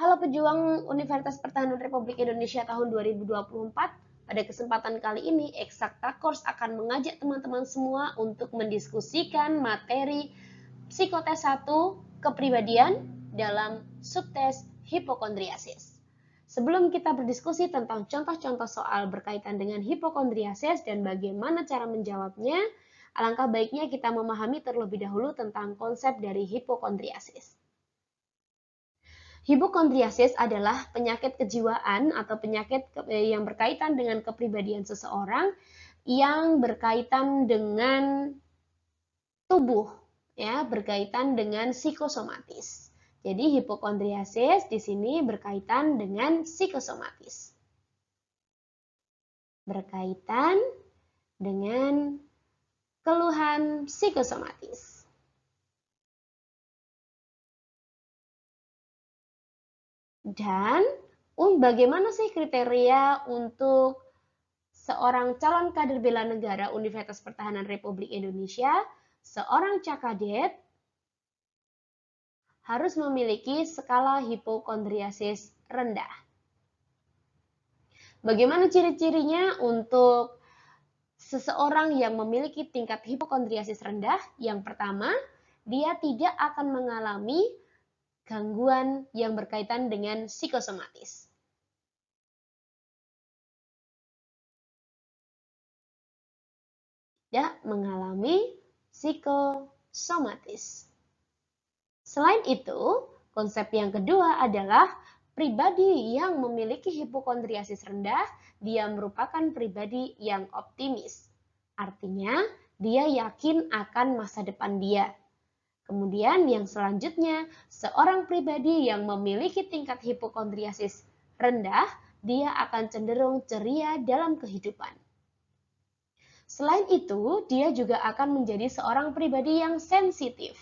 Halo pejuang Universitas Pertahanan Republik Indonesia tahun 2024. Pada kesempatan kali ini, Eksakta Course akan mengajak teman-teman semua untuk mendiskusikan materi psikotes 1 kepribadian dalam subtes hipokondriasis. Sebelum kita berdiskusi tentang contoh-contoh soal berkaitan dengan hipokondriasis dan bagaimana cara menjawabnya, alangkah baiknya kita memahami terlebih dahulu tentang konsep dari hipokondriasis. Hipokondriasis adalah penyakit kejiwaan atau penyakit yang berkaitan dengan kepribadian seseorang yang berkaitan dengan tubuh, ya, berkaitan dengan psikosomatis. Jadi hipokondriasis di sini berkaitan dengan psikosomatis. Berkaitan dengan keluhan psikosomatis. Dan bagaimana sih kriteria untuk seorang calon kader bela negara Universitas Pertahanan Republik Indonesia? Seorang cakadet harus memiliki skala hipokondriasis rendah. Bagaimana ciri-cirinya untuk seseorang yang memiliki tingkat hipokondriasis rendah? Yang pertama, dia tidak akan mengalami gangguan yang berkaitan dengan psikosomatis. Tidak mengalami psikosomatis. Selain itu, konsep yang kedua adalah pribadi yang memiliki hipokondriasis rendah, dia merupakan pribadi yang optimis. Artinya, dia yakin akan masa depan dia. Kemudian yang selanjutnya, seorang pribadi yang memiliki tingkat hipokondriasis rendah, dia akan cenderung ceria dalam kehidupan. Selain itu, dia juga akan menjadi seorang pribadi yang sensitif.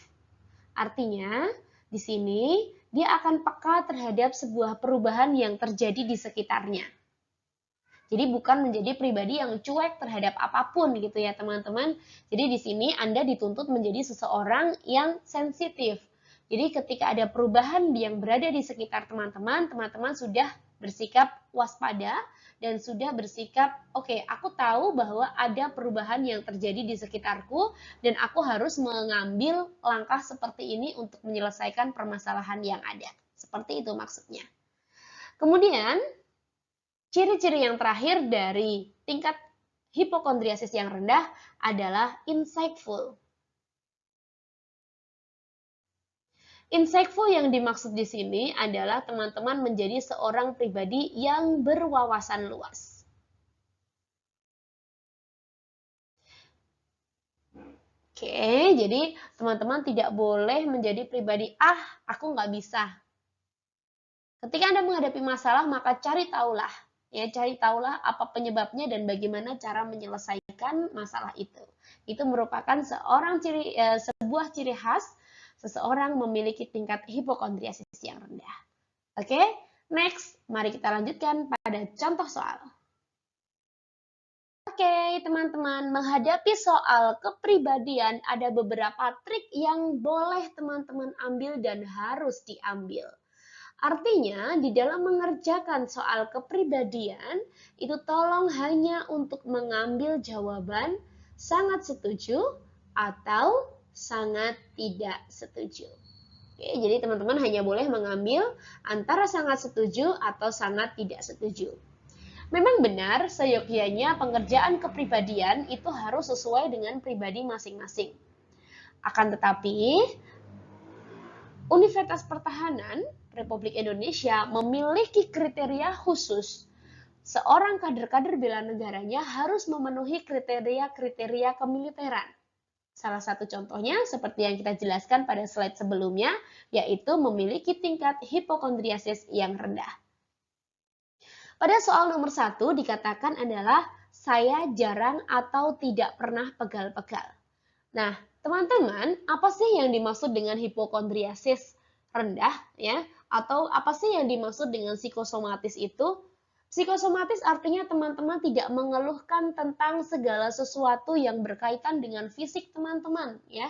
Artinya, di sini dia akan peka terhadap sebuah perubahan yang terjadi di sekitarnya. Jadi bukan menjadi pribadi yang cuek terhadap apapun gitu ya teman-teman. Jadi di sini Anda dituntut menjadi seseorang yang sensitif. Jadi ketika ada perubahan yang berada di sekitar teman-teman, teman-teman sudah bersikap waspada dan sudah bersikap, oke, aku tahu bahwa ada perubahan yang terjadi di sekitarku dan aku harus mengambil langkah seperti ini untuk menyelesaikan permasalahan yang ada. Seperti itu maksudnya. Kemudian, ciri-ciri yang terakhir dari tingkat hipokondriasis yang rendah adalah insightful. Insightful yang dimaksud di sini adalah teman-teman menjadi seorang pribadi yang berwawasan luas. Oke, jadi teman-teman tidak boleh menjadi pribadi, aku nggak bisa. Ketika Anda menghadapi masalah, maka cari tahulah. Ya, cari tahulah apa penyebabnya dan bagaimana cara menyelesaikan masalah itu. Itu merupakan sebuah ciri khas seseorang memiliki tingkat hipokondriasis yang rendah. Oke, next, mari kita lanjutkan pada contoh soal. Oke, teman-teman, menghadapi soal kepribadian ada beberapa trik yang boleh teman-teman ambil dan harus diambil. Artinya, di dalam mengerjakan soal kepribadian, itu tolong hanya untuk mengambil jawaban sangat setuju atau sangat tidak setuju. Oke, jadi teman-teman hanya boleh mengambil antara sangat setuju atau sangat tidak setuju. Memang benar, seyogyanya pengerjaan kepribadian itu harus sesuai dengan pribadi masing-masing. Akan tetapi, Universitas Pertahanan Republik Indonesia memiliki kriteria khusus. Seorang kader-kader bela negaranya harus memenuhi kriteria-kriteria kemiliteran. Salah satu contohnya seperti yang kita jelaskan pada slide sebelumnya, yaitu memiliki tingkat hipokondriasis yang rendah. Pada soal nomor 1 dikatakan adalah saya jarang atau tidak pernah pegal-pegal. Nah, teman-teman, apa sih yang dimaksud dengan hipokondriasis rendah ya? Atau apa sih yang dimaksud dengan psikosomatis itu? Psikosomatis artinya teman-teman tidak mengeluhkan tentang segala sesuatu yang berkaitan dengan fisik teman-teman ya.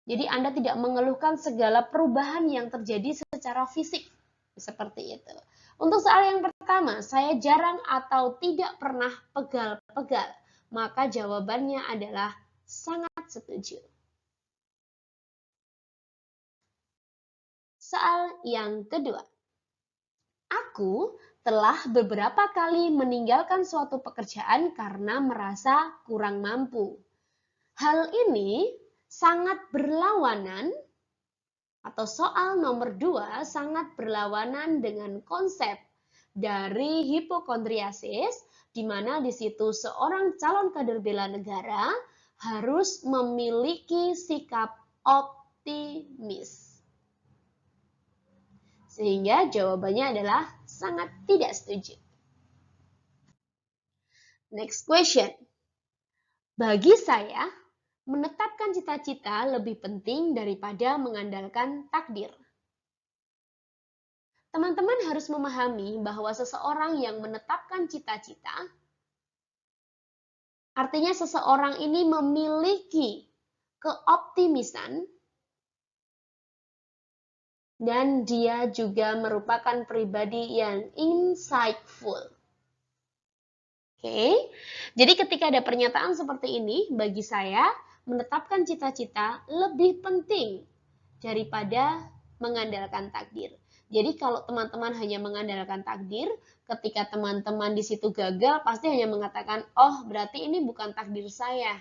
Jadi Anda tidak mengeluhkan segala perubahan yang terjadi secara fisik. Seperti itu. Untuk soal yang pertama, saya jarang atau tidak pernah pegal-pegal. Maka jawabannya adalah sangat setuju. Soal yang kedua. Aku telah beberapa kali meninggalkan suatu pekerjaan karena merasa kurang mampu. Hal ini sangat berlawanan atau soal nomor 2 sangat berlawanan dengan konsep dari hipokondriasis, di mana di situ seorang calon kader bela negara harus memiliki sikap optimis. Sehingga jawabannya adalah sangat tidak setuju. Next question. Bagi saya, menetapkan cita-cita lebih penting daripada mengandalkan takdir. Teman-teman harus memahami bahwa seseorang yang menetapkan cita-cita, artinya seseorang ini memiliki keoptimisan dan dia juga merupakan pribadi yang insightful. Oke, jadi ketika ada pernyataan seperti ini, bagi saya menetapkan cita-cita lebih penting daripada mengandalkan takdir. Jadi kalau teman-teman hanya mengandalkan takdir, ketika teman-teman di situ gagal, pasti hanya mengatakan, oh berarti ini bukan takdir saya.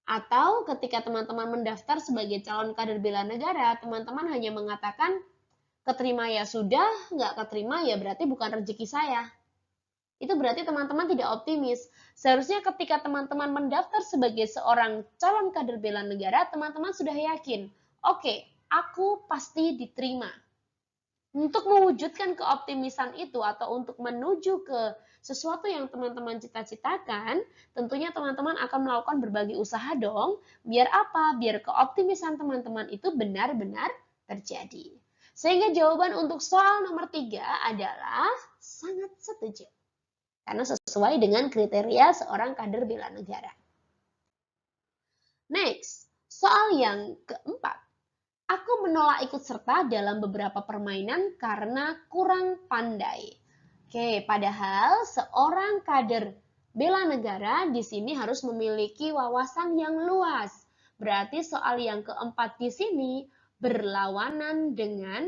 Atau ketika teman-teman mendaftar sebagai calon kader bela negara, teman-teman hanya mengatakan, keterima ya sudah, nggak keterima ya berarti bukan rezeki saya. Itu berarti teman-teman tidak optimis. Seharusnya ketika teman-teman mendaftar sebagai seorang calon kader bela negara, teman-teman sudah yakin, oke, aku pasti diterima. Untuk mewujudkan keoptimisan itu atau untuk menuju ke sesuatu yang teman-teman cita-citakan, tentunya teman-teman akan melakukan berbagai usaha dong. Biar apa? Biar keoptimisan teman-teman itu benar-benar terjadi. Sehingga jawaban untuk soal nomor 3 adalah sangat setuju. Karena sesuai dengan kriteria seorang kader bela negara. Next, soal yang keempat. Aku menolak ikut serta dalam beberapa permainan karena kurang pandai. Oke, padahal seorang kader bela negara di sini harus memiliki wawasan yang luas. Berarti soal yang keempat di sini berlawanan dengan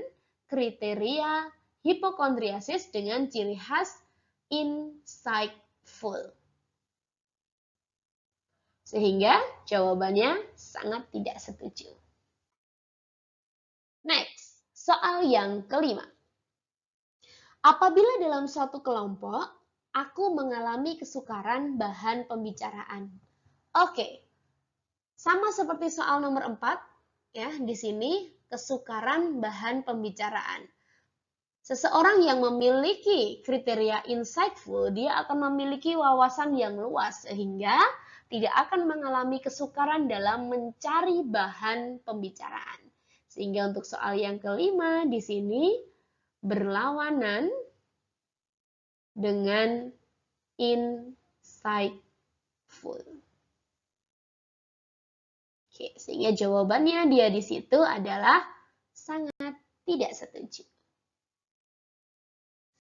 kriteria hipokondriasis dengan ciri khas insightful. Sehingga jawabannya sangat tidak setuju. Next, soal yang kelima. Apabila dalam suatu kelompok, aku mengalami kesukaran bahan pembicaraan. Oke, sama seperti soal nomor 4, ya, di sini kesukaran bahan pembicaraan. Seseorang yang memiliki kriteria insightful, dia akan memiliki wawasan yang luas, sehingga tidak akan mengalami kesukaran dalam mencari bahan pembicaraan. Sehingga untuk soal yang kelima di sini berlawanan dengan insightful. Oke, sehingga jawabannya dia di situ adalah sangat tidak setuju.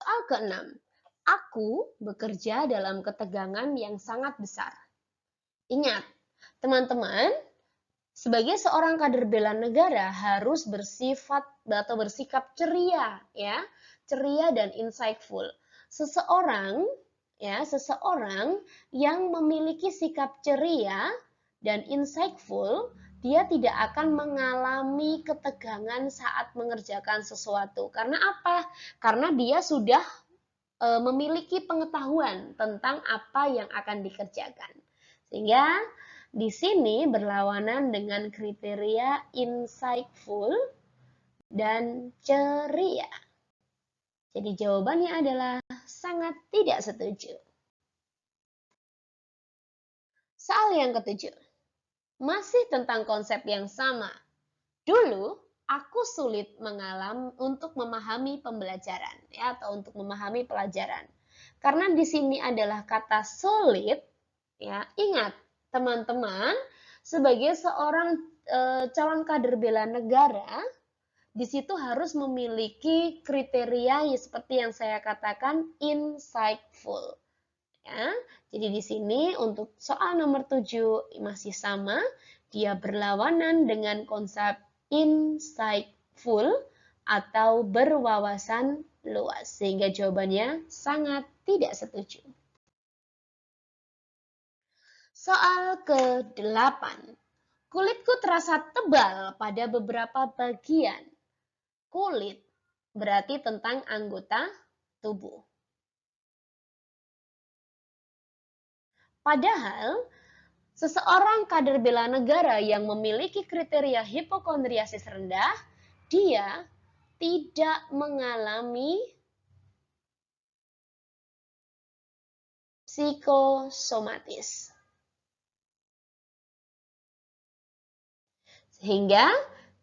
Soal ke-6. Aku bekerja dalam ketegangan yang sangat besar. Ingat, teman-teman, sebagai seorang kader bela negara harus bersifat atau bersikap ceria, ya, ceria dan insightful. Seseorang yang memiliki sikap ceria dan insightful, dia tidak akan mengalami ketegangan saat mengerjakan sesuatu. Karena apa? Karena dia sudah memiliki pengetahuan tentang apa yang akan dikerjakan. Sehingga di sini berlawanan dengan kriteria insightful dan ceria. Jadi jawabannya adalah sangat tidak setuju. Soal yang ketujuh. Masih tentang konsep yang sama. Dulu aku sulit untuk memahami pembelajaran, ya, atau untuk memahami pelajaran. Karena di sini adalah kata sulit, ya. Ingat, teman-teman, sebagai seorang calon kader bela negara, di situ harus memiliki kriteria seperti yang saya katakan insightful. Ya, jadi di sini untuk soal nomor 7 masih sama, dia berlawanan dengan konsep insightful atau berwawasan luas, sehingga jawabannya sangat tidak setuju. Soal ke-8. Kulitku terasa tebal pada beberapa bagian. Kulit berarti tentang anggota tubuh. Padahal, seseorang kader bela negara yang memiliki kriteria hipokondriasis rendah, dia tidak mengalami psikosomatis. Sehingga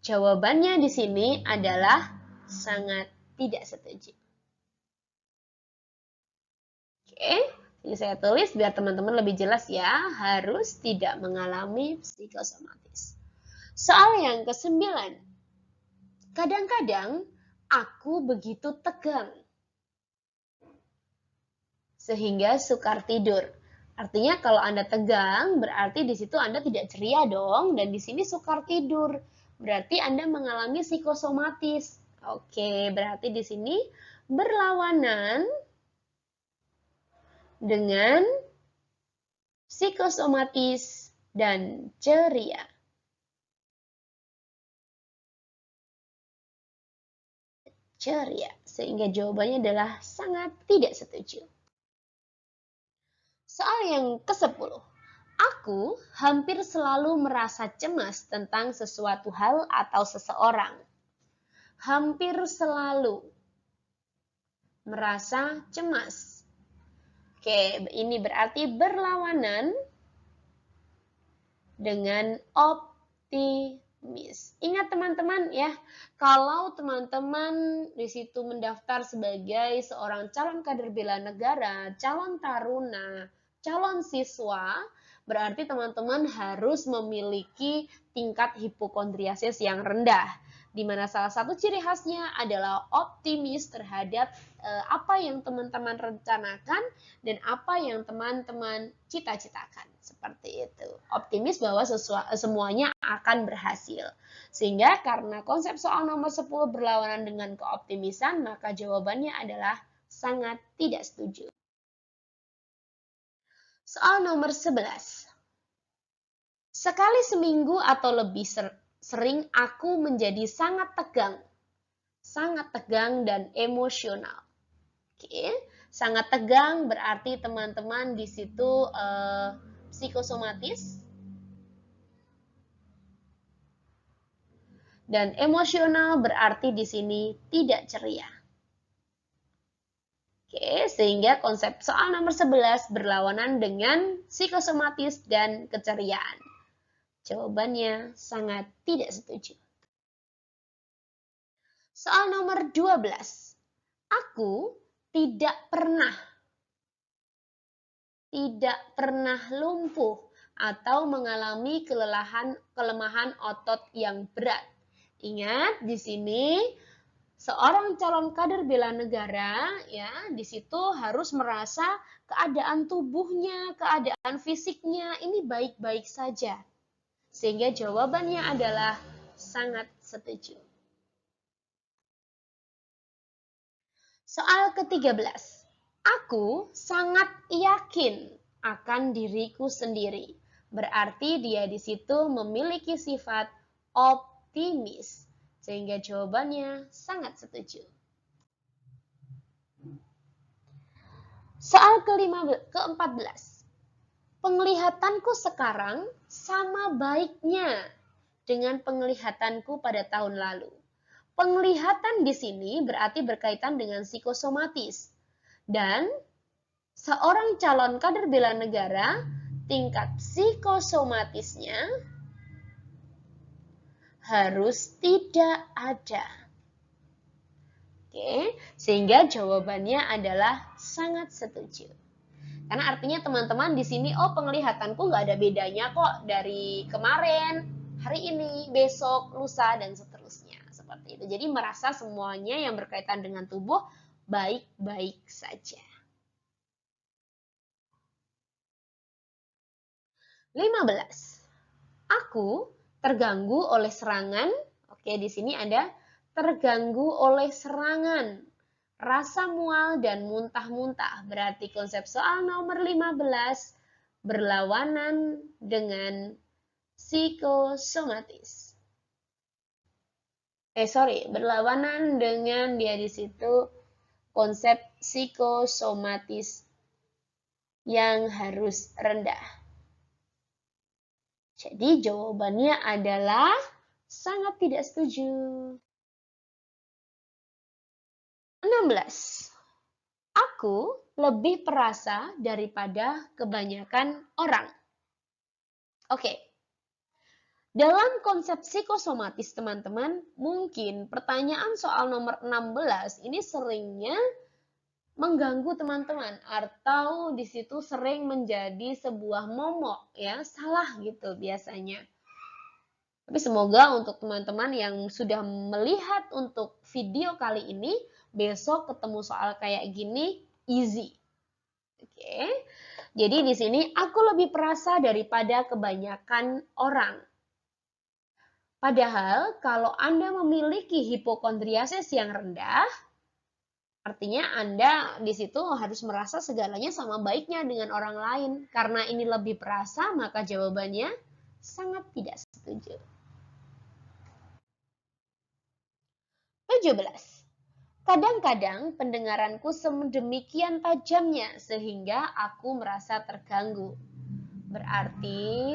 jawabannya di sini adalah sangat tidak setuju. Oke. Ini saya tulis biar teman-teman lebih jelas ya, harus tidak mengalami psikosomatis. Soal yang ke-9. Kadang-kadang aku begitu tegang sehingga sukar tidur. Artinya kalau Anda tegang berarti di situ Anda tidak ceria dong, dan di sini sukar tidur. Berarti Anda mengalami psikosomatis. Oke, berarti di sini berlawanan dengan psikosomatis dan ceria. Ceria, sehingga jawabannya adalah sangat tidak setuju. Soal yang ke-10. Aku hampir selalu merasa cemas tentang sesuatu hal atau seseorang. Hampir selalu merasa cemas. Oke, ini berarti berlawanan dengan optimis. Ingat teman-teman ya, kalau teman-teman di situ mendaftar sebagai seorang calon kader bela negara, calon taruna, calon siswa, berarti teman-teman harus memiliki tingkat hipokondriasis yang rendah, di mana salah satu ciri khasnya adalah optimis terhadap apa yang teman-teman rencanakan dan apa yang teman-teman cita-citakan. Seperti itu. Optimis bahwa semuanya akan berhasil. Sehingga karena konsep soal nomor 10 berlawanan dengan keoptimisan, maka jawabannya adalah sangat tidak setuju. Soal nomor 11. Sekali seminggu atau lebih sering aku menjadi sangat tegang dan emosional. Oke, sangat tegang berarti teman-teman di situ psikosomatis, dan emosional berarti di sini tidak ceria. Oke, sehingga konsep soal nomor 11 berlawanan dengan psikosomatis dan keceriaan. Jawabannya sangat tidak setuju. Soal nomor 12. Aku tidak pernah lumpuh atau mengalami kelemahan otot yang berat. Ingat, di sini seorang calon kader bela negara ya, di situ harus merasa keadaan tubuhnya, keadaan fisiknya ini baik-baik saja. Sehingga jawabannya adalah sangat setuju. Soal ke-13. Aku sangat yakin akan diriku sendiri. Berarti dia di situ memiliki sifat optimis. Sehingga jawabannya sangat setuju. Soal ke-14. Penglihatanku sekarang sama baiknya dengan penglihatanku pada tahun lalu. Penglihatan di sini berarti berkaitan dengan psikosomatis. Dan seorang calon kader bela negara, tingkat psikosomatisnya harus tidak ada. Oke, sehingga jawabannya adalah sangat setuju. Karena artinya teman-teman di sini, oh penglihatanku nggak ada bedanya kok dari kemarin, hari ini, besok, lusa, dan seterusnya. Seperti seperti itu. Jadi merasa semuanya yang berkaitan dengan tubuh baik-baik saja. 15. Aku terganggu oleh serangan. Oke, di sini ada terganggu oleh serangan, rasa mual dan muntah-muntah. Berarti konsep soal nomor 15 berlawanan dengan psikosomatis. Berlawanan dengan dia di situ konsep psikosomatis yang harus rendah. Jadi jawabannya adalah sangat tidak setuju. 16. Aku lebih perasa daripada kebanyakan orang. Oke. Dalam konsep psikosomatis teman-teman, mungkin pertanyaan soal nomor 16 ini seringnya mengganggu teman-teman atau di situ sering menjadi sebuah momok ya, salah gitu biasanya. Tapi semoga untuk teman-teman yang sudah melihat untuk video kali ini, besok ketemu soal kayak gini easy. Oke. Jadi di sini aku lebih perasa daripada kebanyakan orang. Padahal kalau Anda memiliki hipokondriasis yang rendah, artinya Anda di situ harus merasa segalanya sama baiknya dengan orang lain. Karena ini lebih perasa, maka jawabannya sangat tidak setuju. 17. Kadang-kadang pendengaranku sedemikian tajamnya sehingga aku merasa terganggu. Berarti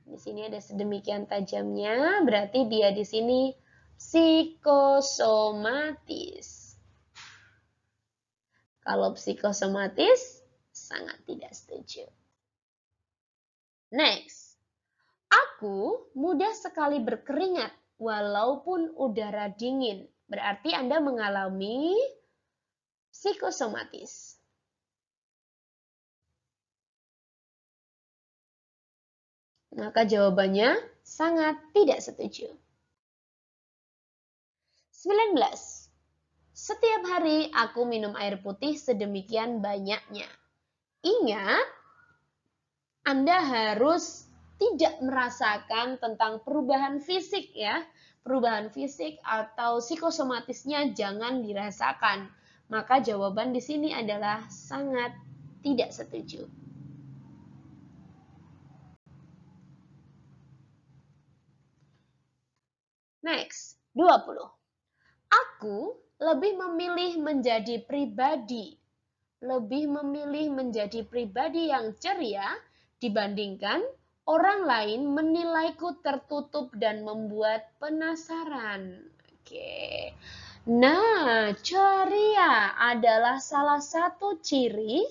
di sini ada sedemikian tajamnya, berarti dia di sini psikosomatis. Kalau psikosomatis, sangat tidak setuju. Next. Aku mudah sekali berkeringat walaupun udara dingin. Berarti Anda mengalami psikosomatis. Maka jawabannya sangat tidak setuju. 19. Setiap hari aku minum air putih sedemikian banyaknya. Ingat, Anda harus tidak merasakan tentang perubahan fisik ya. Perubahan fisik atau psikosomatisnya jangan dirasakan. Maka jawaban di sini adalah sangat tidak setuju. Next, 20. Aku lebih memilih menjadi pribadi yang ceria dibandingkan orang lain menilaiku tertutup dan membuat penasaran. Oke. Nah, ceria adalah salah satu ciri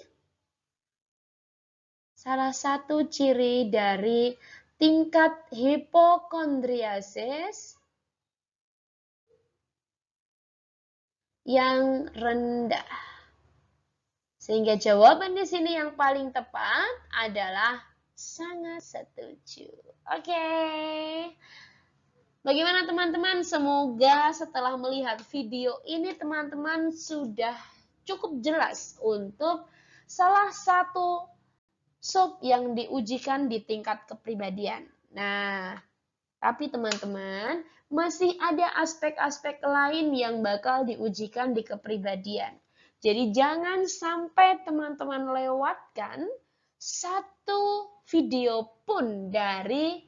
dari tingkat hipokondriasis yang rendah. Sehingga jawaban di sini yang paling tepat adalah sangat setuju. Oke. Bagaimana teman-teman? Semoga setelah melihat video ini teman-teman sudah cukup jelas untuk salah satu sub yang diujikan di tingkat kepribadian. Nah, tapi teman-teman, masih ada aspek-aspek lain yang bakal diujikan di kepribadian. Jadi jangan sampai teman-teman lewatkan satu video pun dari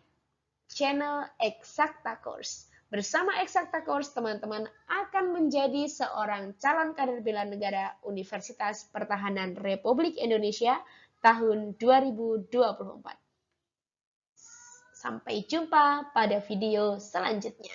channel Eksakta Course. Bersama Eksakta Course, teman-teman akan menjadi seorang calon kader bela negara Universitas Pertahanan Republik Indonesia tahun 2024. Sampai jumpa pada video selanjutnya.